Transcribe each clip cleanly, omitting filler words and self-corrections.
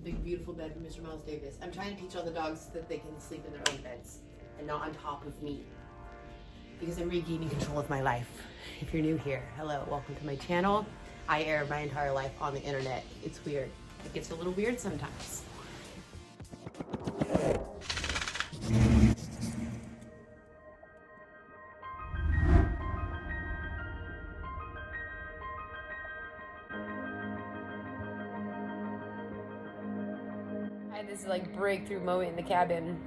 big beautiful bed from Mr. Miles Davis. I'm trying to teach all the dogs that they can sleep in their own beds and not on top of me, because I'm regaining control of my life. If you're new here, hello, welcome to my channel. I air my entire life on the internet. It's weird. It gets a little weird sometimes. I had this like breakthrough moment in the cabin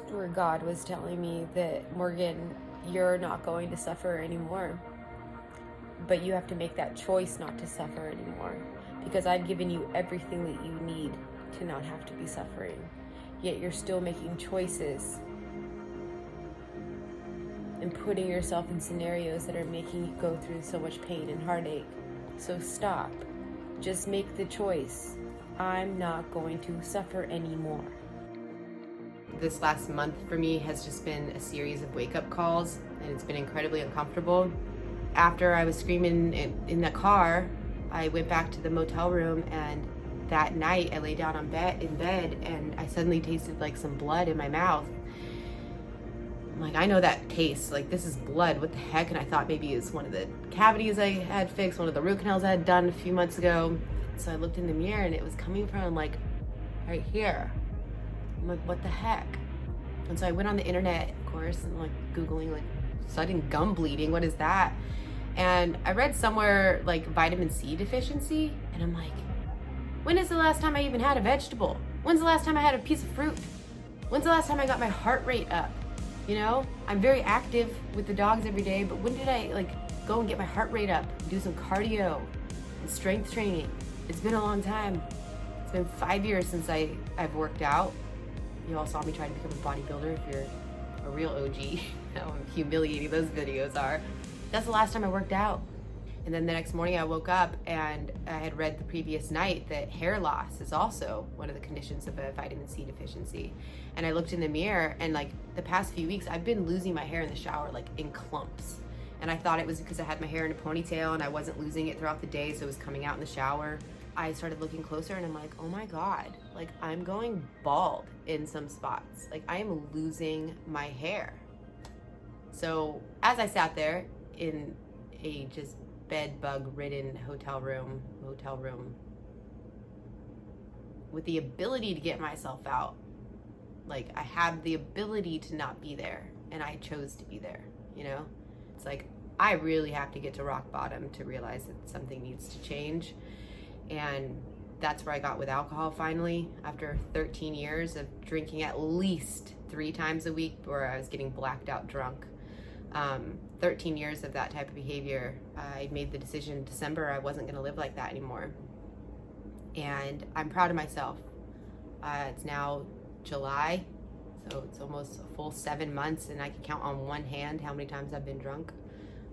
where God was telling me that, Morgan, you're not going to suffer anymore, but you have to make that choice not to suffer anymore, because I've given you everything that you need to not have to be suffering, yet you're still making choices and putting yourself in scenarios that are making you go through so much pain and heartache. So stop. Just make the choice. I'm not going to suffer anymore. This last month for me has just been a series of wake-up calls, and it's been incredibly uncomfortable. After I was screaming in the car, I went back to the motel room, and that night I lay down in bed and I suddenly tasted like some blood in my mouth. I'm like, I know that taste, like this is blood, what the heck? And I thought maybe it's one of the cavities I had fixed, one of the root canals I had done a few months ago. So I looked in the mirror and it was coming from like right here. I'm like, what the heck? And so I went on the internet, of course, and like Googling like sudden gum bleeding, what is that? And I read somewhere like vitamin C deficiency, and I'm like, when is the last time I even had a vegetable? When's the last time I had a piece of fruit? When's the last time I got my heart rate up? You know, I'm very active with the dogs every day, but when did I like go and get my heart rate up, do some cardio and strength training? It's been a long time. It's been 5 years since I've worked out. You all saw me try to become a bodybuilder. If you're a real OG, how humiliating those videos are. That's the last time I worked out. And then the next morning I woke up and I had read the previous night that hair loss is also one of the conditions of a vitamin C deficiency. And I looked in the mirror, and like the past few weeks I've been losing my hair in the shower like in clumps. And I thought it was because I had my hair in a ponytail and I wasn't losing it throughout the day, so it was coming out in the shower. I started looking closer and I'm like, oh my God, like I'm going bald in some spots. Like I am losing my hair. So as I sat there in a just bed bug ridden motel room with the ability to get myself out, like I have the ability to not be there, and I chose to be there, you know? It's like I really have to get to rock bottom to realize that something needs to change. And that's where I got with alcohol finally, after 13 years of drinking at least 3 times a week where I was getting blacked out drunk. 13 years of that type of behavior. I made the decision in December I wasn't going to live like that anymore. And I'm proud of myself. It's now July, so it's almost a full 7 months, and I can count on one hand how many times I've been drunk.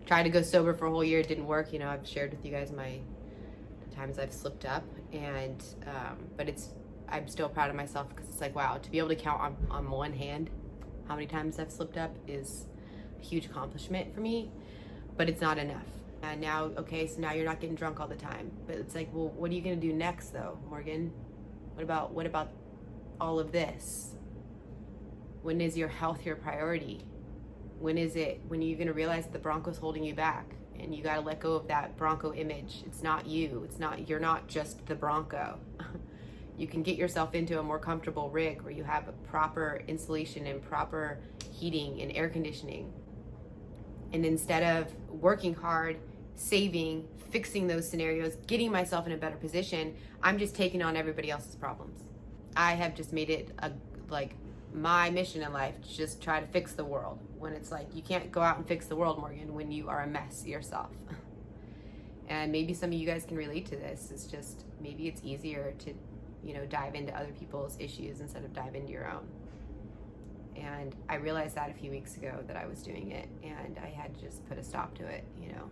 Tried to go sober for a whole year, it didn't work. You know, I've shared with you guys the times I've slipped up, and but I'm still proud of myself, because it's like, wow, to be able to count on one hand how many times I've slipped up is a huge accomplishment for me, but it's not enough. And now, okay, so now you're not getting drunk all the time, but it's like, well, what are you gonna do next though, Morgan? What about all of this? When is your health your priority? When are you gonna realize that the Bronco's holding you back? And you gotta let go of that Bronco image. It's not you. You're not just the Bronco. You can get yourself into a more comfortable rig where you have a proper insulation and proper heating and air conditioning. And instead of working hard, saving, fixing those scenarios, getting myself in a better position, I'm just taking on everybody else's problems. I have just made it like my mission in life to just try to fix the world, when it's like, you can't go out and fix the world, Morgan, when you are a mess yourself. And maybe some of you guys can relate to this. It's just, maybe it's easier to, you know, dive into other people's issues instead of dive into your own. And I realized that a few weeks ago that I was doing it, and I had to just put a stop to it, you know.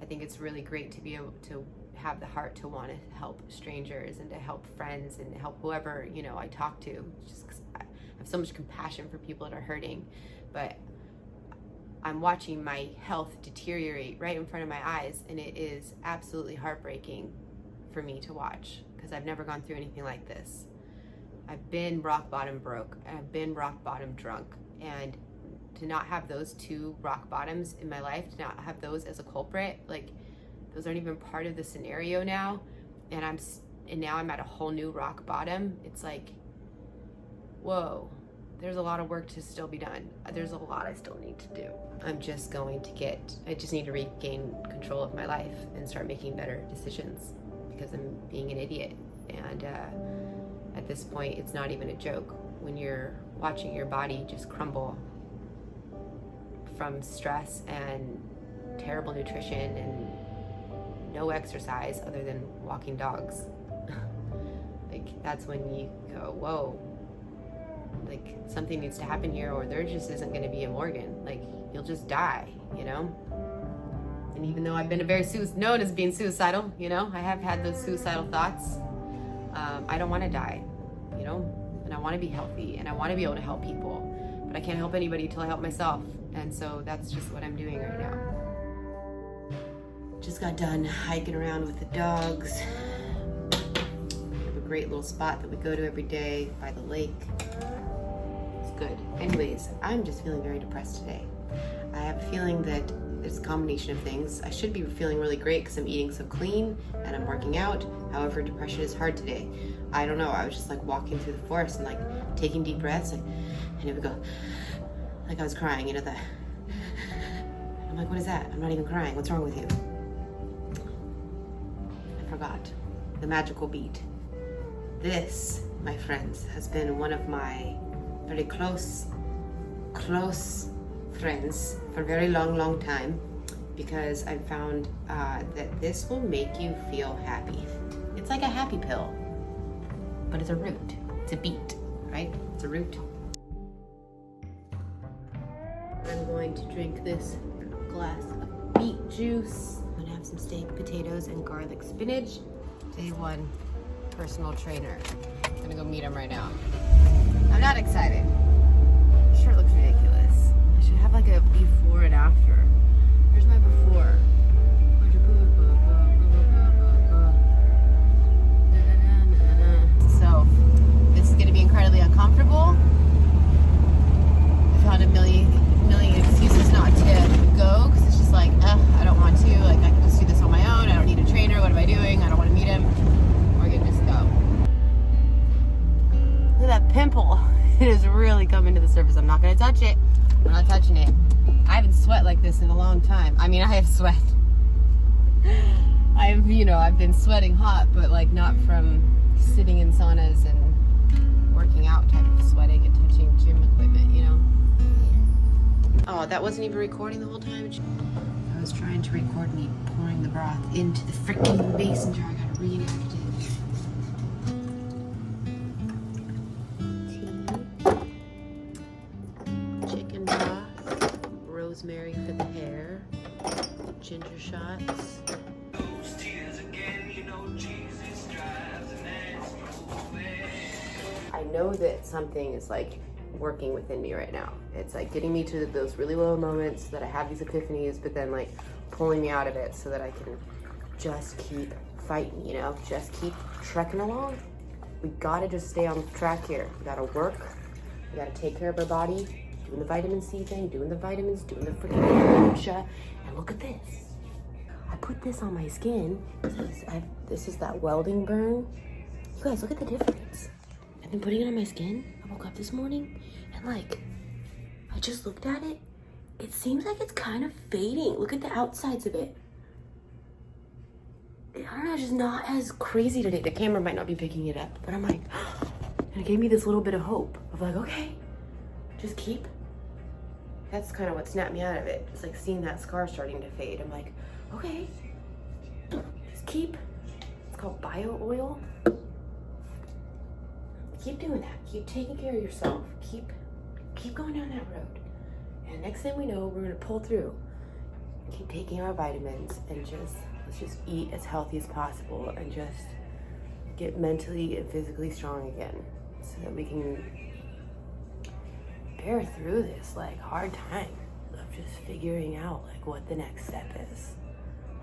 I think it's really great to be able to have the heart to want to help strangers and to help friends and help whoever, you know, I talk to, just 'cause I have so much compassion for people that are hurting. But I'm watching my health deteriorate right in front of my eyes, and it is absolutely heartbreaking for me to watch, because I've never gone through anything like this. I've been rock bottom broke, and I've been rock bottom drunk, and to not have those two rock bottoms in my life, to not have those as a culprit, like those aren't even part of the scenario now, and now I'm at a whole new rock bottom. It's like, whoa, there's a lot of work to still be done. There's a lot I still need to do. I just need to regain control of my life and start making better decisions, because I'm being an idiot. And at this point, it's not even a joke. When you're watching your body just crumble from stress and terrible nutrition and no exercise other than walking dogs, like that's when you go, whoa, like something needs to happen here, or there just isn't going to be a Morgan. Like, you'll just die, you know? And even though I've been known as being suicidal, you know, I have had those suicidal thoughts. I don't want to die, you know? And I want to be healthy, and I want to be able to help people, but I can't help anybody until I help myself. And so that's just what I'm doing right now. Just got done hiking around with the dogs. We have a great little spot that we go to every day by the lake. It's good. Anyways, I'm just feeling very depressed today. I have a feeling that it's a combination of things. I should be feeling really great because I'm eating so clean and I'm working out. However, depression is hard today. I don't know. I was just like walking through the forest and like taking deep breaths, and it would go like I was crying, you know, that. I'm like, what is that? I'm not even crying. What's wrong with you? I forgot the magical beat. This, my friends, has been one of my very close friends for a very long time, because I found that this will make you feel happy. It's like a happy pill, but it's a root. It's a beet, right? It's a root. I'm going to drink this glass of beet juice. I'm gonna have some steak, potatoes, and garlic spinach. Day one personal trainer. I'm gonna go meet him right now. I'm not excited. Sure looks ridiculous. I should have like a before and after. Here's my before. So this is gonna be incredibly uncomfortable. I found a million excuses not to go, because it's just like, I don't want to. Like, I can just do this on my own. I don't need a trainer. What am I doing? I don't want to meet him. We're gonna just go. Look at that pimple. It is really coming to the surface. I'm not gonna touch it. I'm not touching it. I haven't sweat like this in a long time. I mean, I have sweat. I've been sweating hot, but like not from sitting in saunas and working out type of sweating and touching gym equipment, you know? Oh, that wasn't even recording the whole time? I was trying to record me pouring the broth into the freaking mason jar. I gotta reenact it. Chicken broth, rosemary for the hair, ginger shots. I know that something is like working within me right now. It's like getting me to those really low moments that I have these epiphanies, but then like pulling me out of it so that I can just keep fighting, you know, just keep trekking along. We gotta just stay on track here. We gotta work, we gotta take care of our body, doing the vitamin C thing, doing the vitamins, doing the freaking kombucha, and look at this. I put this on my skin. This is that welding burn. You guys, look at the difference. I've been putting it on my skin. I woke up this morning and like, I just looked at it. It seems like it's kind of fading. Look at the outsides of it. I don't know, it's just not as crazy today. The camera might not be picking it up, but I'm like, and it gave me this little bit of hope of like, okay, just keep. That's kind of what snapped me out of it. It's like seeing that scar starting to fade. I'm like, okay, just keep. It's called bio oil. Keep doing that. Keep taking care of yourself. Keep going down that road. And next thing we know, we're gonna pull through. Keep taking our vitamins and let's just eat as healthy as possible and just get mentally and physically strong again, so that we can bear through this like hard time of just figuring out like what the next step is.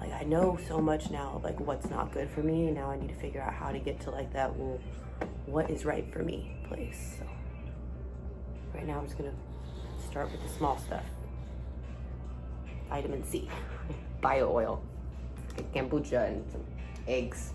like I know so much now of like what's not good for me, and now I need to figure out how to get to like that, well, what is right for me place. So right now I'm just gonna start with the small stuff. Vitamin C, bio oil, kombucha, and some eggs.